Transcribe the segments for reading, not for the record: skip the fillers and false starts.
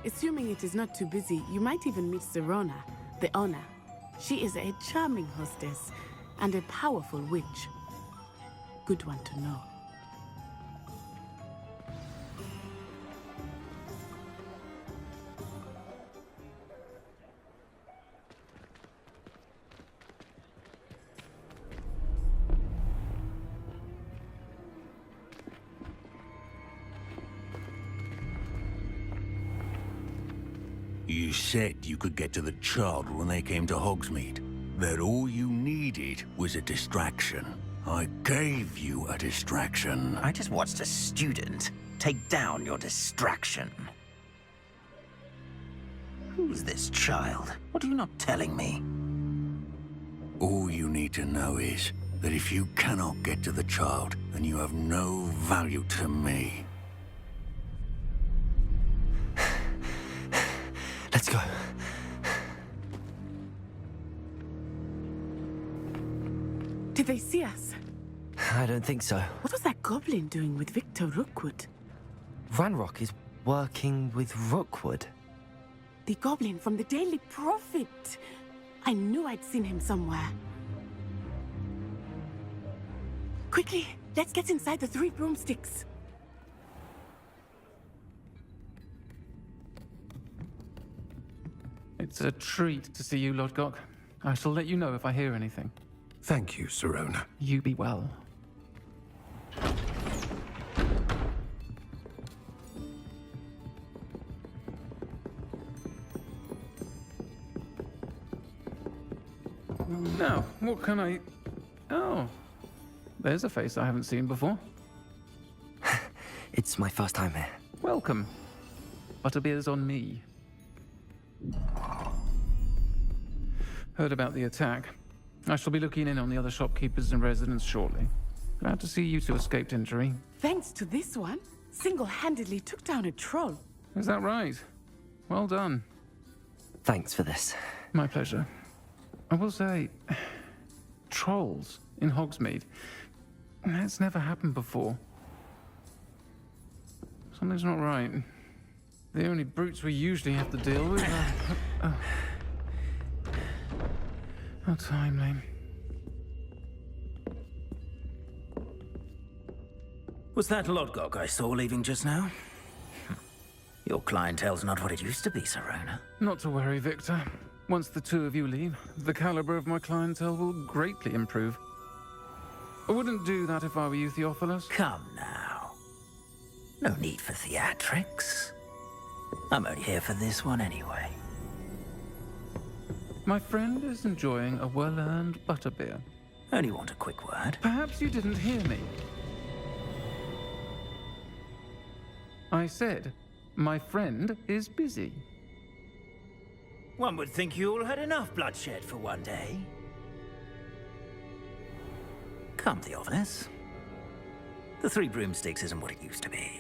Assuming it is not too busy, you might even meet Sirona, the owner. She is a charming hostess and a powerful witch. Good one to know. You said you could get to the child when they came to Hogsmeade. That all you needed was a distraction. I gave you a distraction. I just watched a student take down your distraction. Who's this child? What are you not telling me? All you need to know is that if you cannot get to the child, then you have no value to me. Let's go. Did they see us? I don't think so. What was that goblin doing with Victor Rookwood? Ranrock is working with Rookwood. The goblin from the Daily Prophet. I knew I'd seen him somewhere. Quickly, let's get inside the 3 broomsticks. It's a treat to see you, Lodgok. I shall let you know if I hear anything. Thank you, Sirona. You be well. Now, what can I... Oh, there's a face I haven't seen before. It's my first time here. Welcome. Butterbeer's on me. Heard about the attack. I shall be looking in on the other shopkeepers and residents shortly. Glad to see you two escaped injury. Thanks to this one, single-handedly took down a troll. Is that right? Well done. Thanks for this. My pleasure. I will say, trolls in Hogsmeade. That's never happened before. Something's not right. The only brutes we usually have to deal with are... How timely. Was that Lodgok I saw leaving just now? Your clientele's not what it used to be, Sirona. Not to worry, Victor. Once the two of you leave, the caliber of my clientele will greatly improve. I wouldn't do that if I were you, Theophilus. Come now. No need for theatrics. I'm only here for this one anyway. My friend is enjoying a well-earned butterbeer. Only want a quick word. Perhaps you didn't hear me. I said, my friend is busy. One would think you all had enough bloodshed for one day. Come, Theophilus. The 3 broomsticks isn't what it used to be.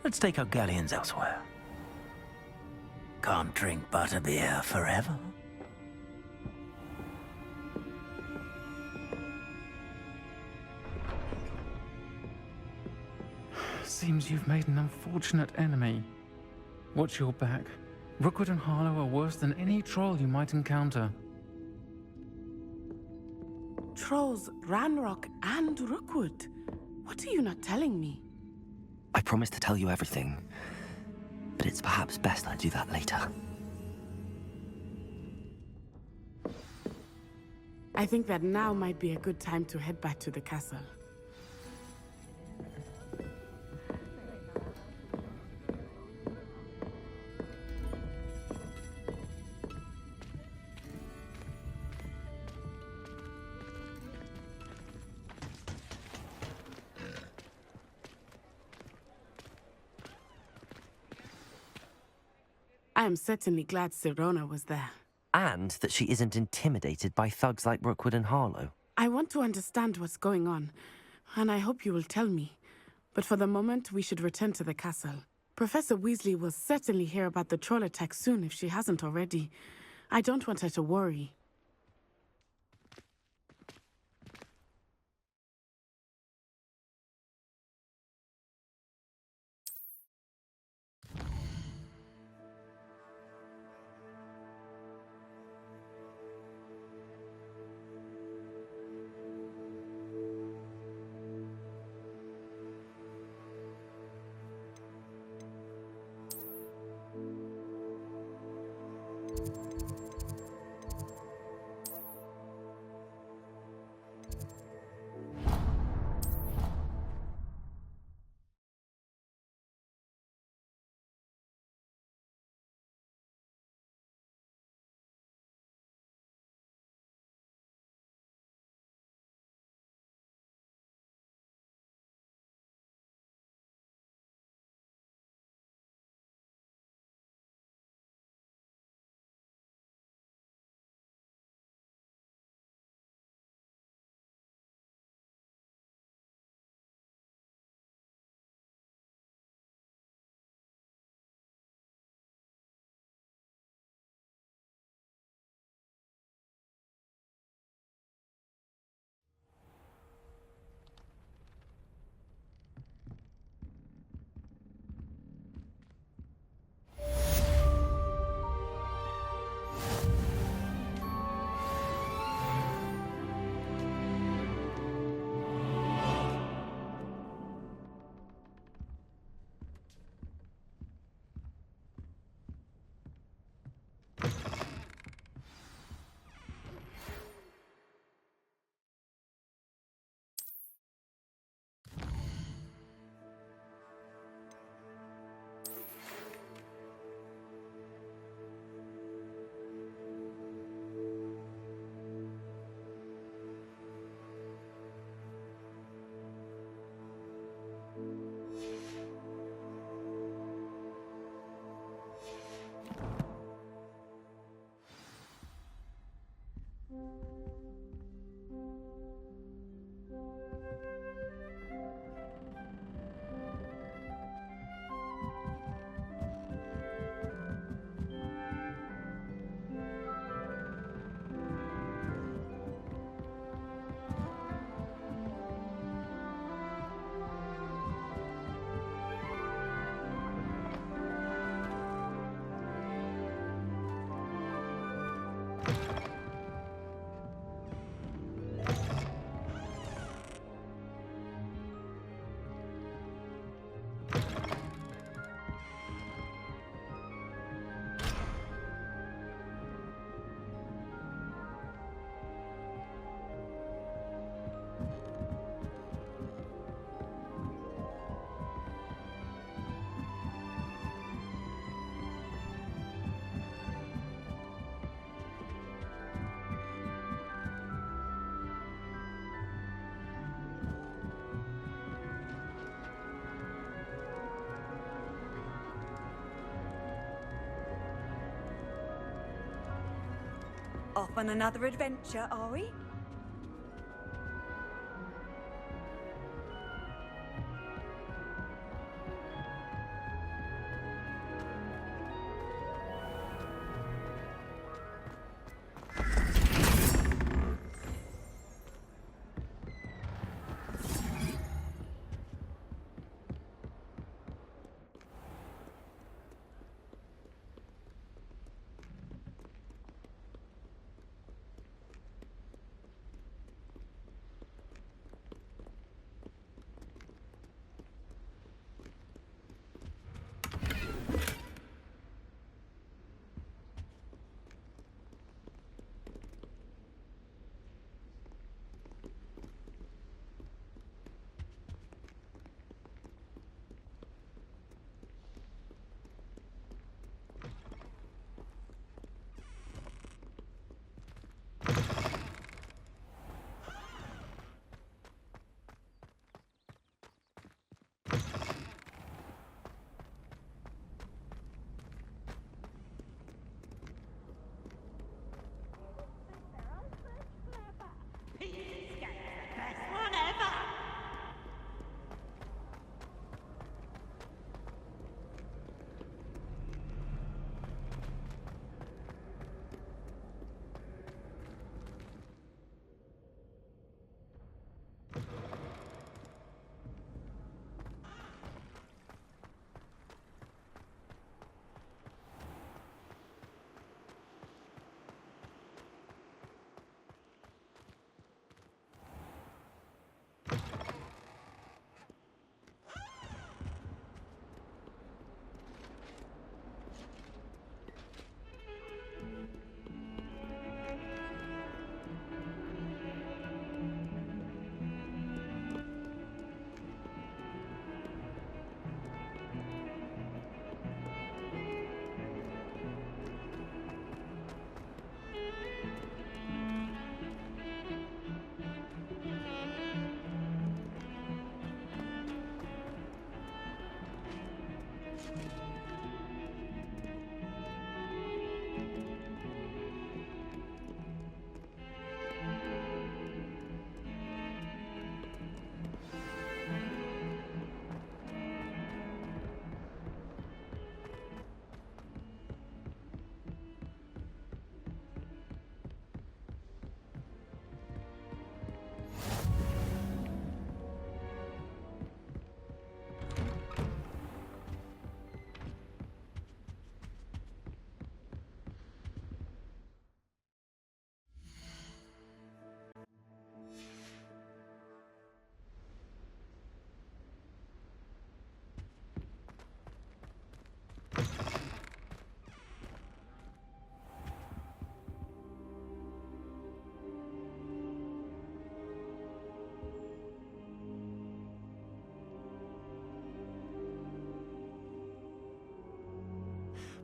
Let's take our galleons elsewhere. Can't drink butterbeer forever. Seems you've made an unfortunate enemy. Watch your back. Rookwood and Harlow are worse than any troll you might encounter. Trolls, Ranrock, and Rookwood. What are you not telling me? I promise to tell you everything, but it's perhaps best I do that later. I think that now might be a good time to head back to the castle. I am certainly glad Sirona was there. And that she isn't intimidated by thugs like Rookwood and Harlow. I want to understand what's going on, and I hope you will tell me. But for the moment, we should return to the castle. Professor Weasley will certainly hear about the troll attack soon if she hasn't already. I don't want her to worry. Off on another adventure, are we?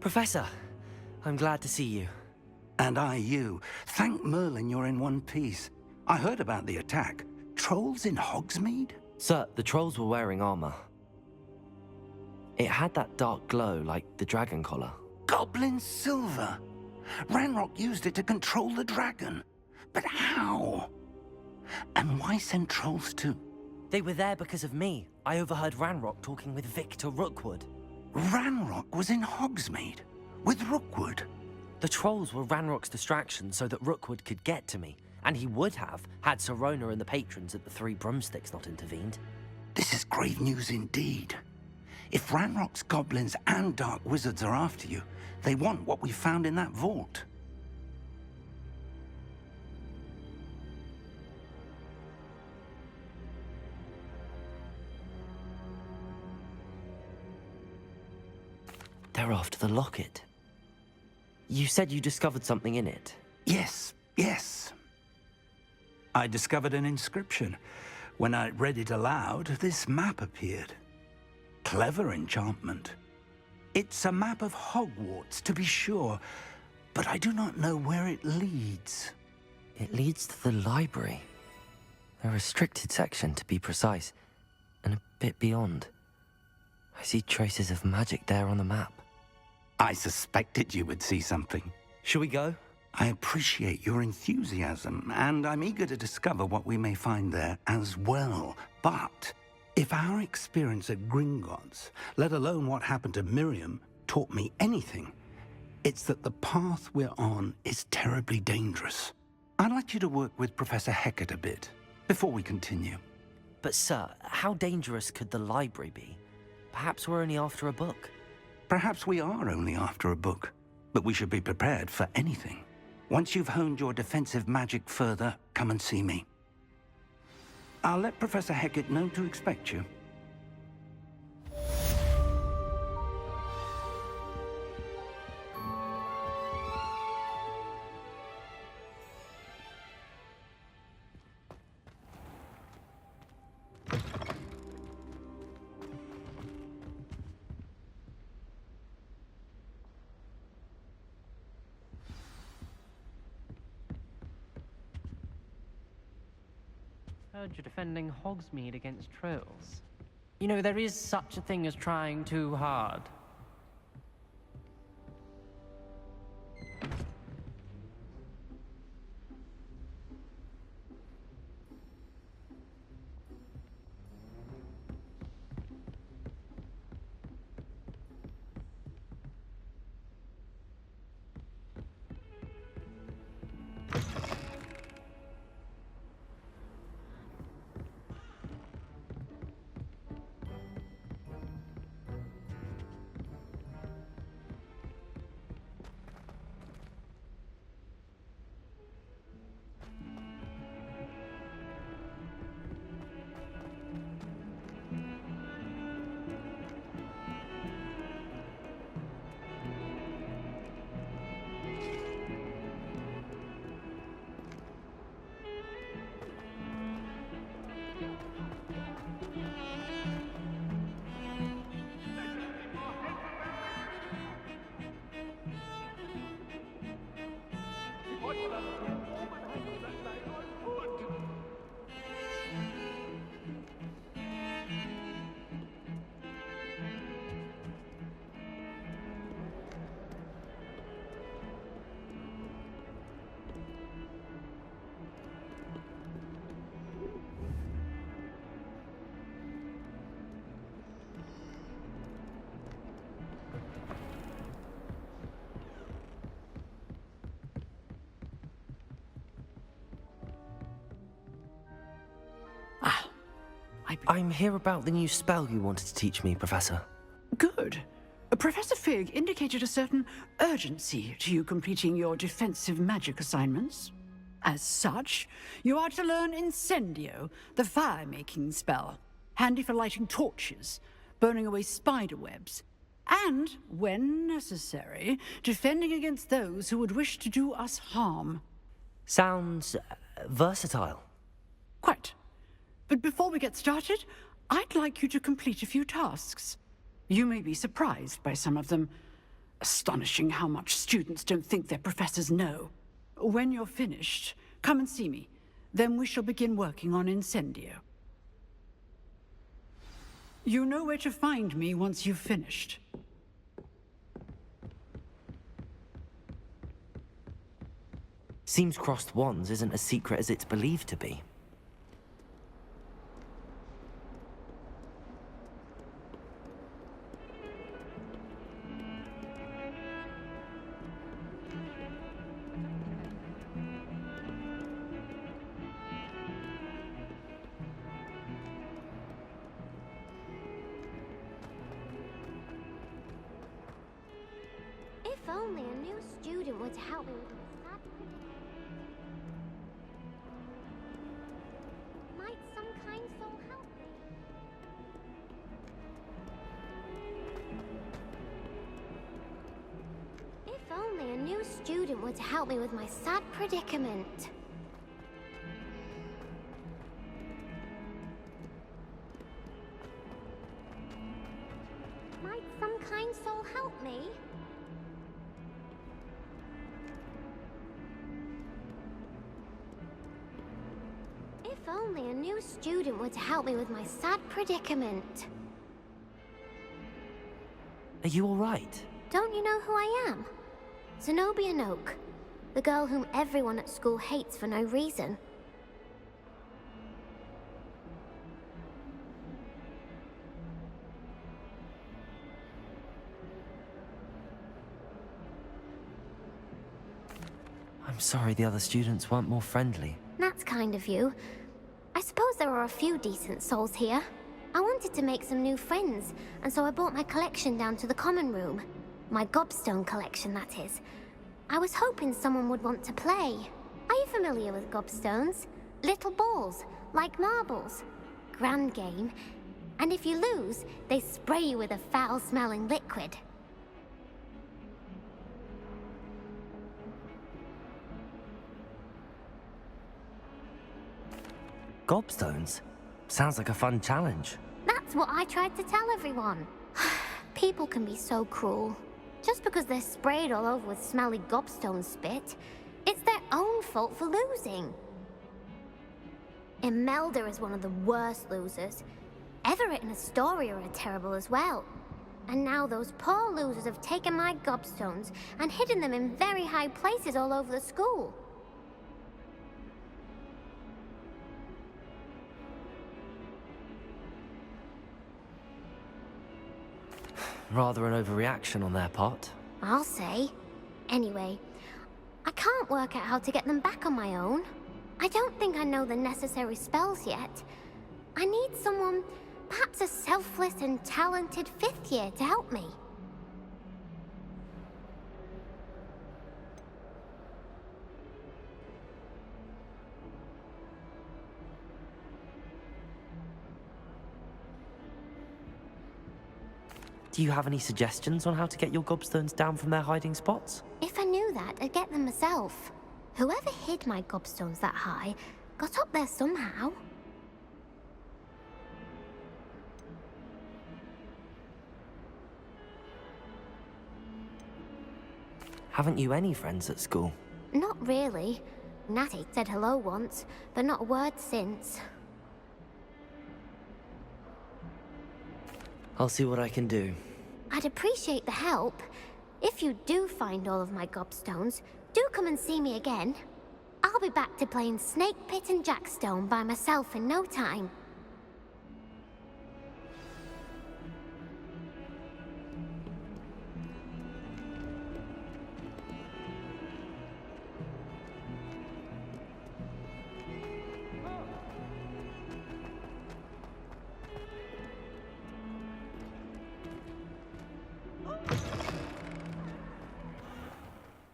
Professor, I'm glad to see you. And I you. Thank Merlin you're in one piece. I heard about the attack. Trolls in Hogsmeade? Sir, the trolls were wearing armor. It had that dark glow like the dragon collar. Goblin silver! Ranrock used it to control the dragon. But how? And why send trolls too? They were there because of me. I overheard Ranrock talking with Victor Rookwood. Ranrock was in Hogsmeade? With Rookwood? The trolls were Ranrock's distraction so that Rookwood could get to me. And he would have, had Sirona and the patrons at the Three Broomsticks not intervened. This is grave news indeed. If Ranrock's goblins and dark wizards are after you, they want what we found in that vault. They're after the locket. You said you discovered something in it. Yes, yes. I discovered an inscription. When I read it aloud, this map appeared. Clever enchantment. It's a map of Hogwarts, to be sure, but I do not know where it leads. It leads to the library. A restricted section, to be precise, and a bit beyond. I see traces of magic there on the map. I suspected you would see something. Shall we go? I appreciate your enthusiasm, and I'm eager to discover what we may find there as well. But if our experience at Gringotts, let alone what happened to Miriam, taught me anything, it's that the path we're on is terribly dangerous. I'd like you to work with Professor Hecat a bit before we continue. But sir, how dangerous could the library be? Perhaps we're only after a book. Perhaps we are only after a book, but we should be prepared for anything. Once you've honed your defensive magic further, come and see me. I'll let Professor Hecat know to expect you. Heard you're defending Hogsmeade against trolls. You know, there is such a thing as trying too hard. I'm here about the new spell you wanted to teach me, Professor. Good. Professor Fig indicated a certain urgency to you completing your defensive magic assignments. As such, you are to learn Incendio, the fire-making spell, handy for lighting torches, burning away spider webs, and, when necessary, defending against those who would wish to do us harm. Sounds versatile. Quite. But before we get started, I'd like you to complete a few tasks. You may be surprised by some of them. Astonishing how much students don't think their professors know. When you're finished, come and see me. Then we shall begin working on Incendio. You know where to find me once you've finished. Seems crossed wands isn't as secret as it's believed to be. If only a new student would help me with my sad predicament. Might some kind soul help me? If only a new student would help me with my sad predicament. Might some kind soul help me? If only a new student would help me with my sad predicament. Are you all right? Don't you know who I am? Zenobia Noak. The girl whom everyone at school hates for no reason. I'm sorry the other students weren't more friendly. That's kind of you. I suppose there are a few decent souls here. I wanted to make some new friends, and so I brought my collection down to the common room. My gobstone collection, that is. I was hoping someone would want to play. Are you familiar with gobstones? Little balls, like marbles. Grand game. And if you lose, they spray you with a foul-smelling liquid. Gobstones? Sounds like a fun challenge. That's what I tried to tell everyone. People can be so cruel. Just because they're sprayed all over with smelly gobstone spit, it's their own fault for losing. Imelda is one of the worst losers. Everett and Astoria are terrible as well. And now those poor losers have taken my gobstones and hidden them in very high places all over the school. Rather an overreaction on their part. I'll say. Anyway, I can't work out how to get them back on my own. I don't think I know the necessary spells yet. I need someone, perhaps a selfless and talented 5th year to help me. Do you have any suggestions on how to get your gobstones down from their hiding spots? If I knew that, I'd get them myself. Whoever hid my gobstones that high got up there somehow. Haven't you any friends at school? Not really. Natty said hello once, but not a word since. I'll see what I can do. I'd appreciate the help. If you do find all of my gobstones, do come and see me again. I'll be back to playing Snake Pit and Jackstone by myself in no time.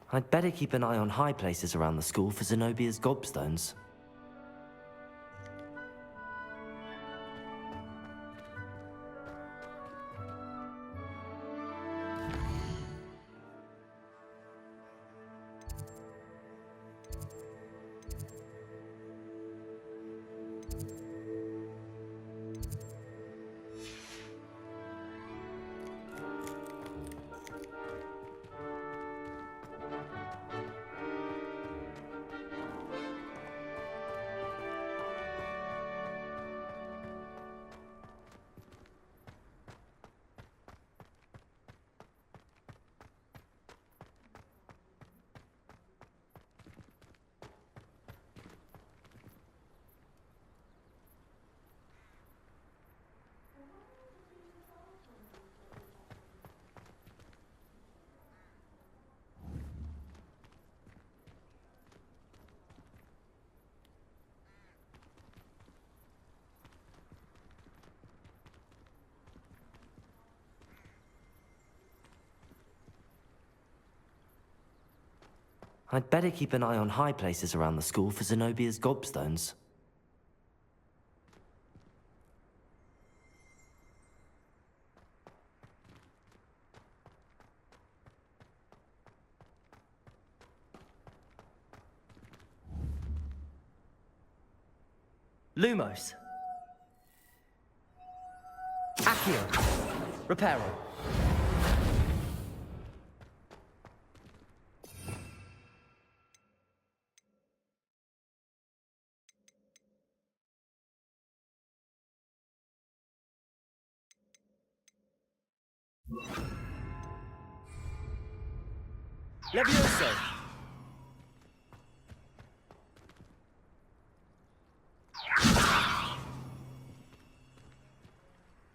I'd better keep an eye on high places around the school for Zenobia's gobstones. I'd better keep an eye on high places around the school for Zenobia's gobstones. Lumos. Accio. Reparo. Levioso.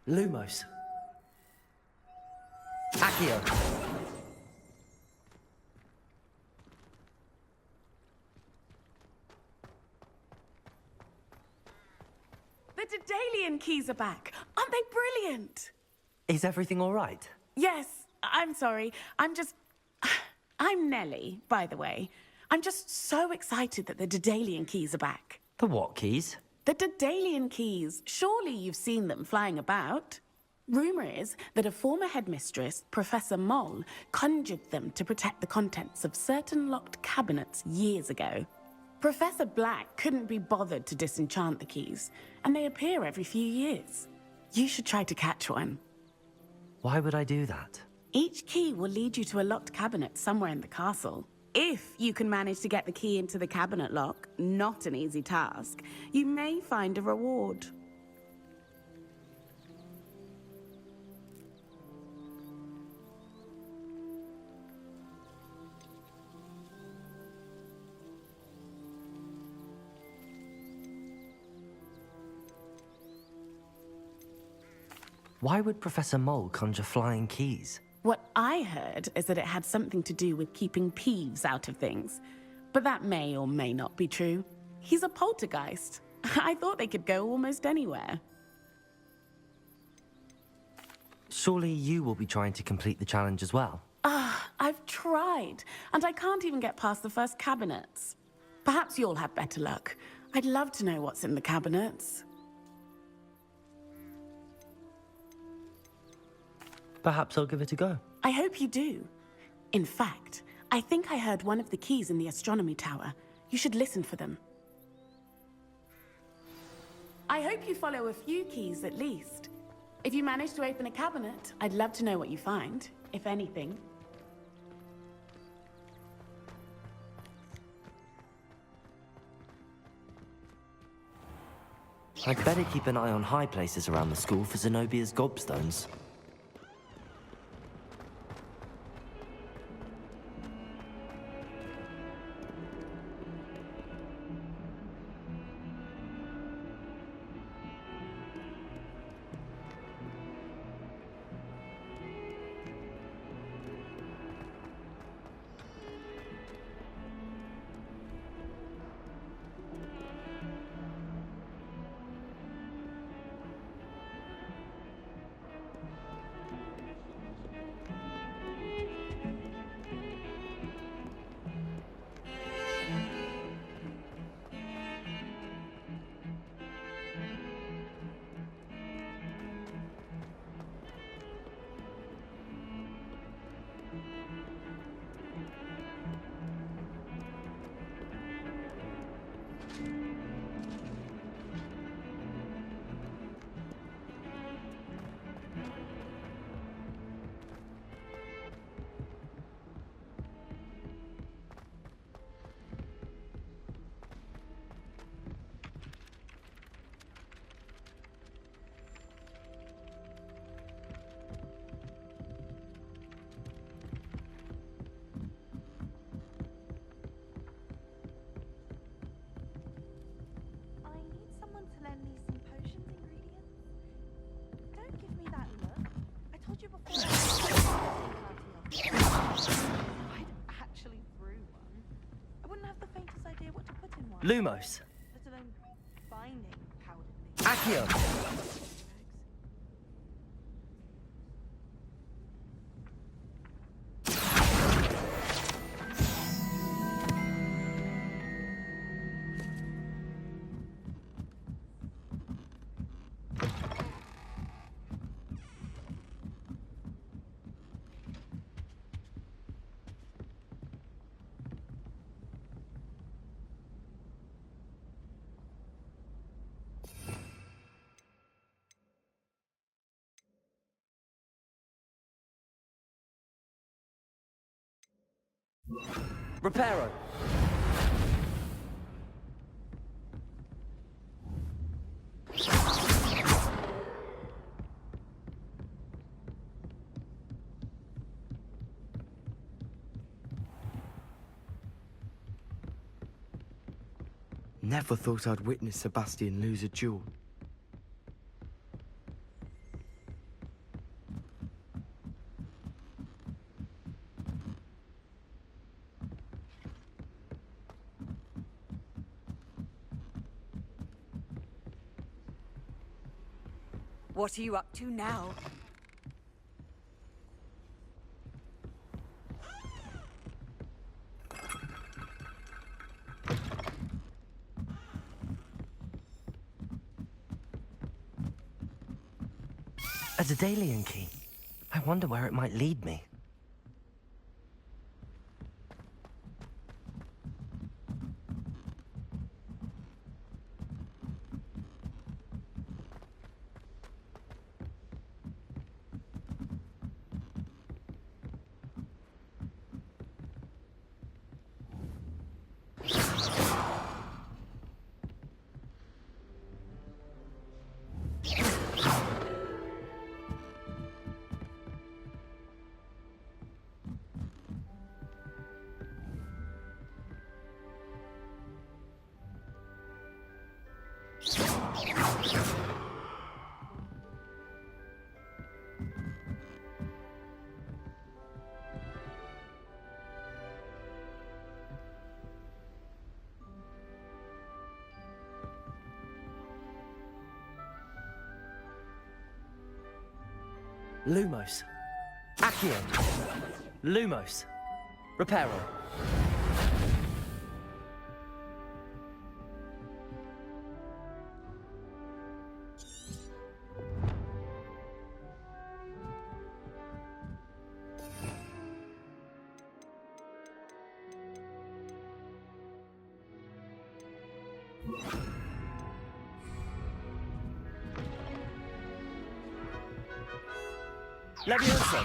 Lumos. Accio. The Daedalian keys are back. Aren't they brilliant? Is everything all right? Yes, I'm sorry. I'm Nellie, by the way. I'm just so excited that the Daedalian keys are back. The what keys? The Daedalian keys. Surely you've seen them flying about. Rumor is that a former headmistress, Professor Moll, conjured them to protect the contents of certain locked cabinets years ago. Professor Black couldn't be bothered to disenchant the keys, and they appear every few years. You should try to catch one. Why would I do that? Each key will lead you to a locked cabinet somewhere in the castle. If you can manage to get the key into the cabinet lock, not an easy task, you may find a reward. Why would Professor Moll conjure flying keys? What I heard is that it had something to do with keeping Peeves out of things. But that may or may not be true. He's a poltergeist. I thought they could go almost anywhere. Surely you will be trying to complete the challenge as well? I've tried, and I can't even get past the first cabinets. Perhaps you'll have better luck. I'd love to know what's in the cabinets. Perhaps I'll give it a go. I hope you do. In fact, I think I heard one of the keys in the astronomy tower. You should listen for them. I hope you follow a few keys at least. If you manage to open a cabinet, I'd love to know what you find, if anything. I'd better keep an eye on high places around the school for Zenobia's gobstones. Lumos. Let alone finding powdered leaves. Accio. Reparo. Never thought I'd witness Sebastian lose a duel. What are you up to now? A Daedalian key. I wonder where it might lead me. Lumos. Accio. Lumos. Reparo. Leviosa.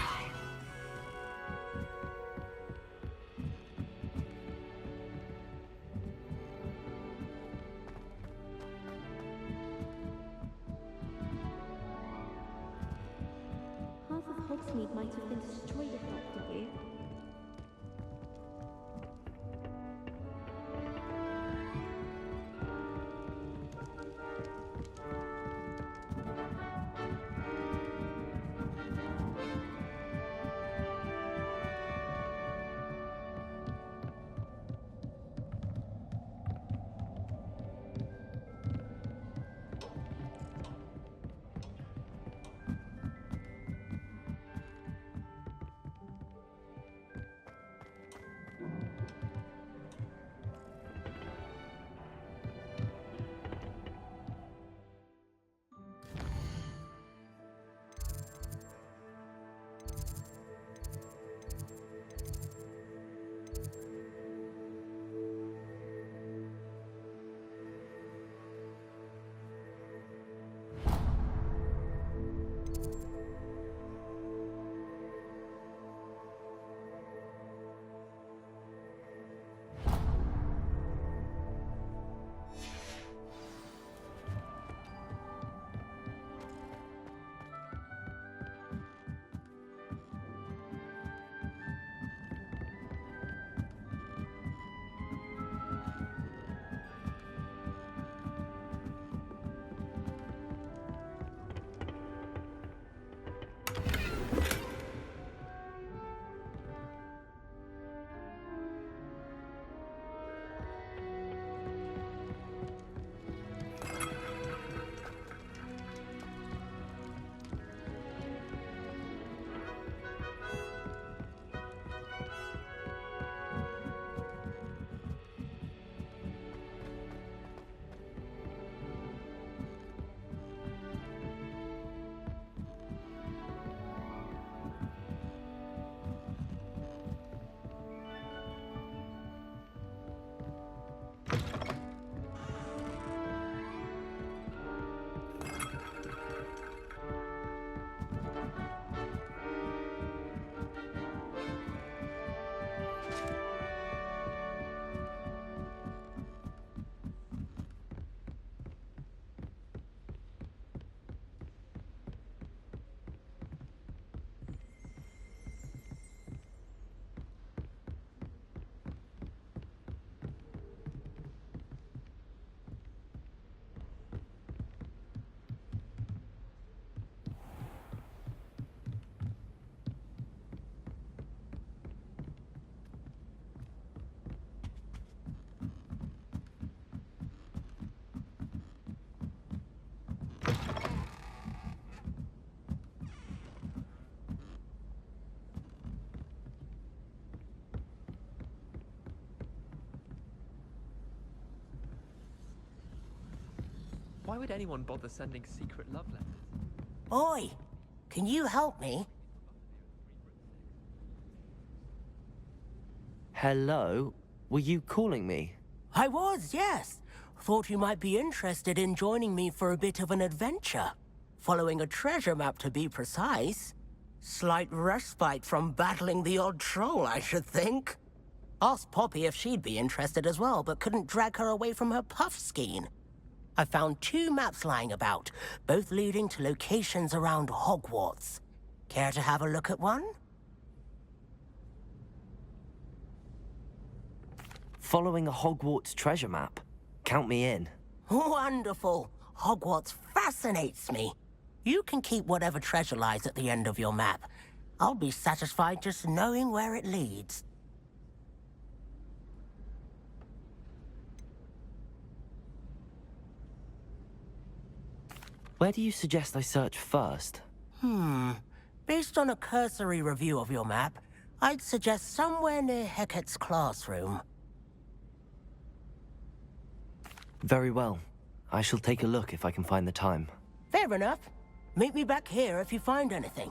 Half of Hogsmeade might have been destroyed if not for you. Why would anyone bother sending secret love letters? Oi! Can you help me? Hello? Were you calling me? I was, yes. Thought you might be interested in joining me for a bit of an adventure. Following a treasure map, to be precise. Slight respite from battling the odd troll, I should think. Asked Poppy if she'd be interested as well, but couldn't drag her away from her puff skein. I found 2 maps lying about, both leading to locations around Hogwarts. Care to have a look at one? Following a Hogwarts treasure map? Count me in. Wonderful. Hogwarts fascinates me. You can keep whatever treasure lies at the end of your map. I'll be satisfied just knowing where it leads. Where do you suggest I search first? Based on a cursory review of your map, I'd suggest somewhere near Hecat's classroom. Very well. I shall take a look if I can find the time. Fair enough. Meet me back here if you find anything.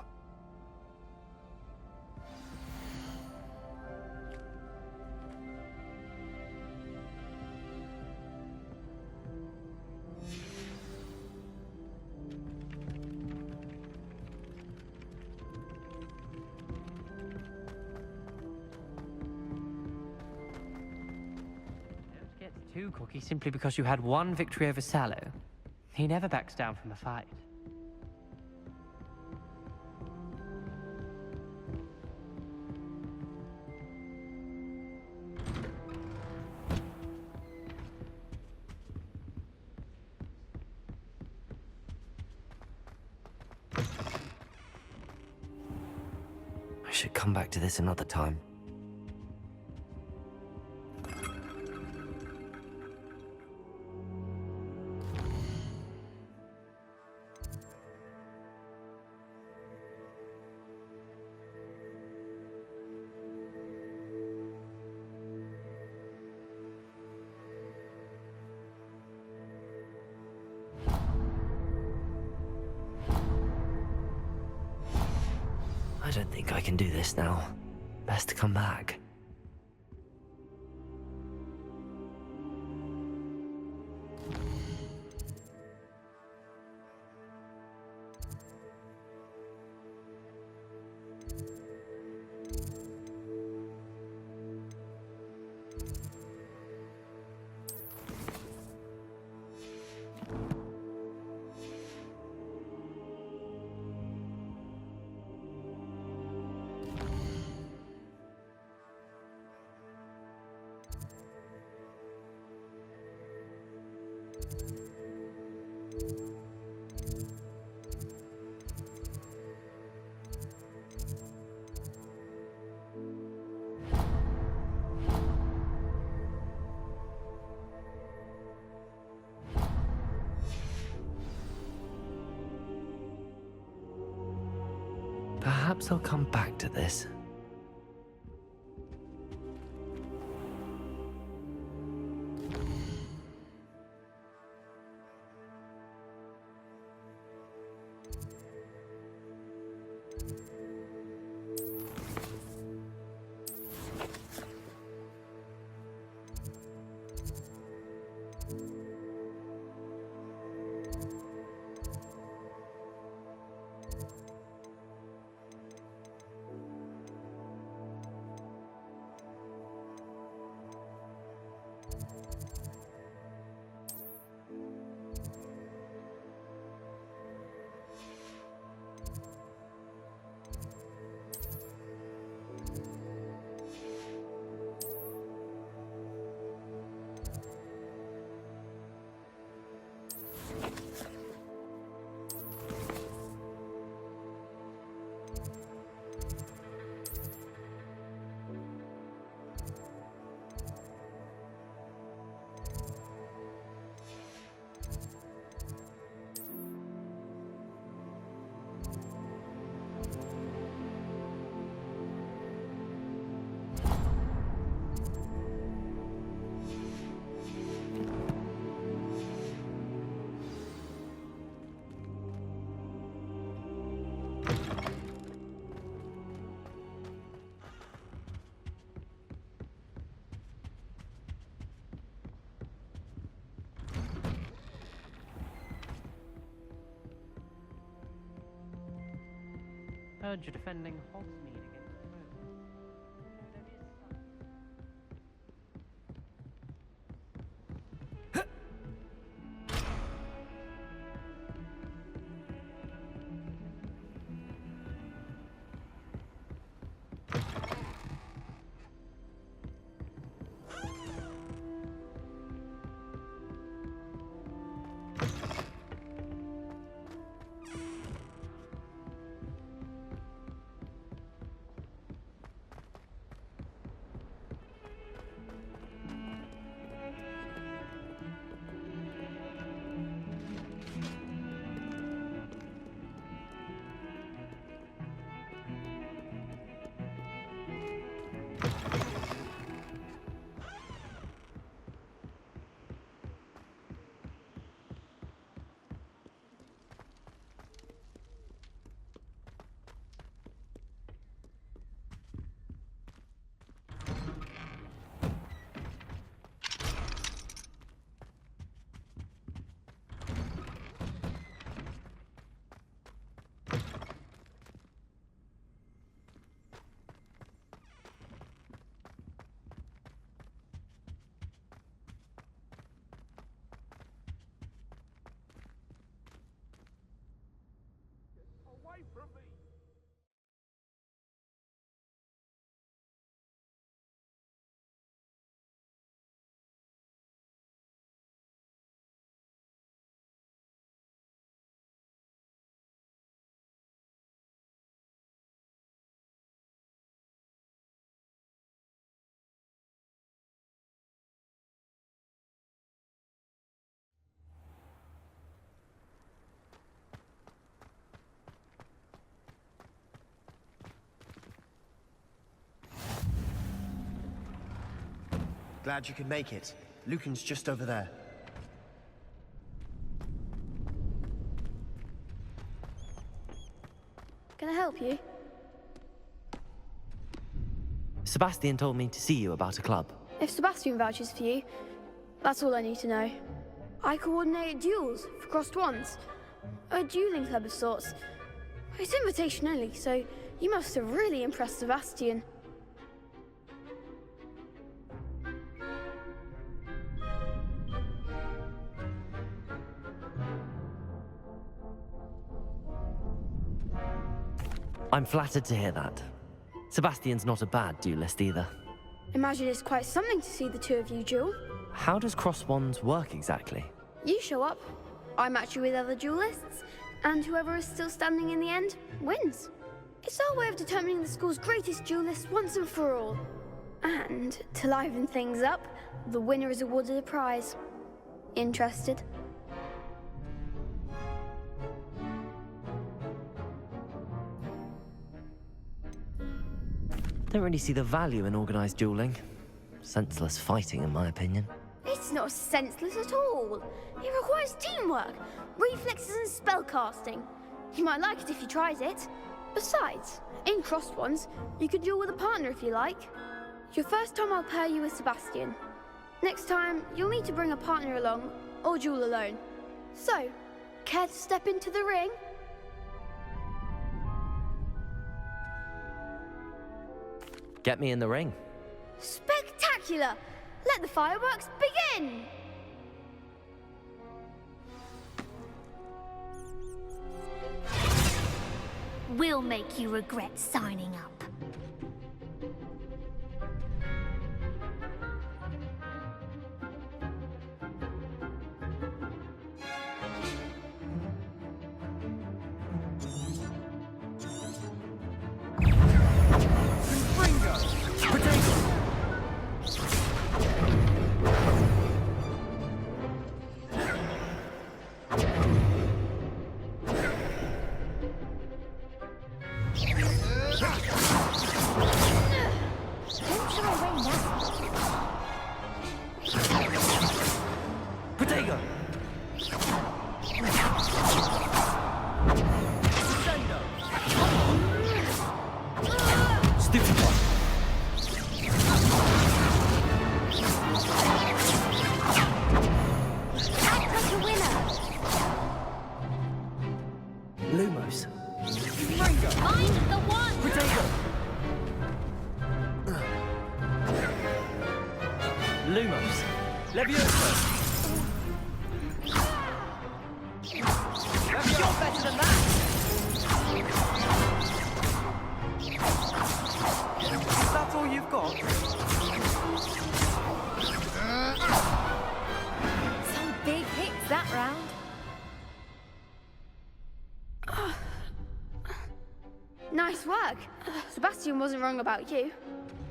Don't get too cocky simply because you had one victory over Sallow. He never backs down from a fight. I should come back to this another time. I don't think I can do this now. Best to come back. Perhaps I'll come back to this. Heard you're defending Hogsmeade against trolls. There is some... Glad you could make it. Lucan's just over there. Can I help you? Sebastian told me to see you about a club. If Sebastian vouches for you, that's all I need to know. I coordinate duels for crossed wands. A dueling club of sorts. It's invitation only, so you must have really impressed Sebastian. I'm flattered to hear that. Sebastian's not a bad duelist either. Imagine it's quite something to see the two of you duel. How does cross wands work exactly? You show up, I match you with other duelists, and whoever is still standing in the end wins. It's our way of determining the school's greatest duelist once and for all. And to liven things up, the winner is awarded a prize. Interested? Don't really see the value in organized dueling. Senseless fighting, in my opinion. It's not senseless at all. It requires teamwork, reflexes and spellcasting. You might like it if you tried it. Besides, in crossed ones, you could duel with a partner if you like. Your first time I'll pair you with Sebastian. Next time, you'll need to bring a partner along, or duel alone. So, care to step into the ring? Get me in the ring. Spectacular! Let the fireworks begin! We'll make you regret signing up. Levioso! You're better than that! That's all you've got? Some big hits that round. Nice work. Sebastian wasn't wrong about you.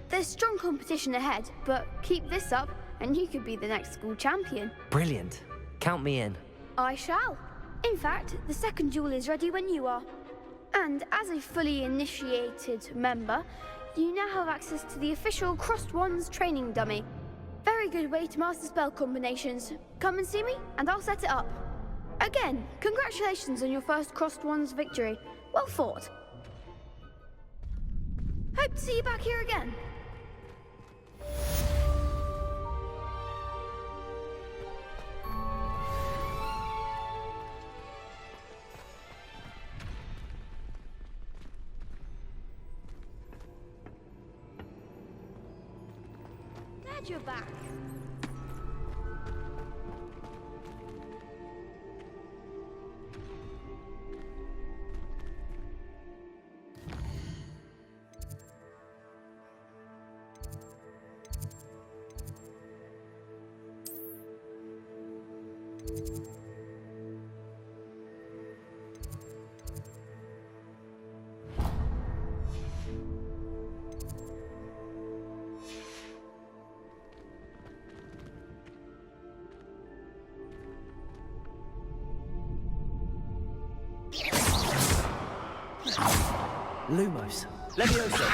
There's strong competition ahead, but keep this up and you could be the next school champion. Brilliant. Count me in. I shall. In fact, the second duel is ready when you are. And as a fully initiated member, you now have access to the official Crossed Wands training dummy. Very good way to master spell combinations. Come and see me, and I'll set it up. Again, congratulations on your first Crossed Wands victory. Well fought. Hope to see you back here again. Glad you're back. Lumos. Levioso.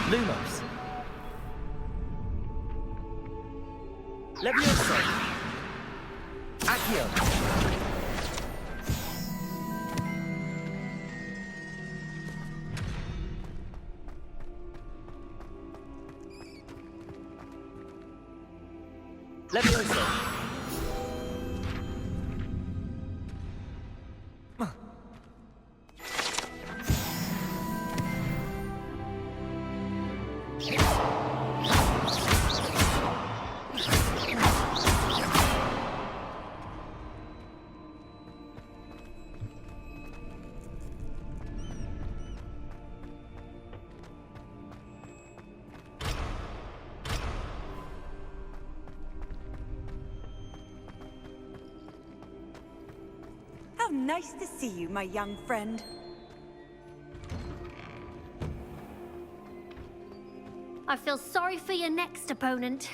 Lumos. Levioso. Accio. Levioso. How nice to see you, my young friend. I feel sorry for your next opponent.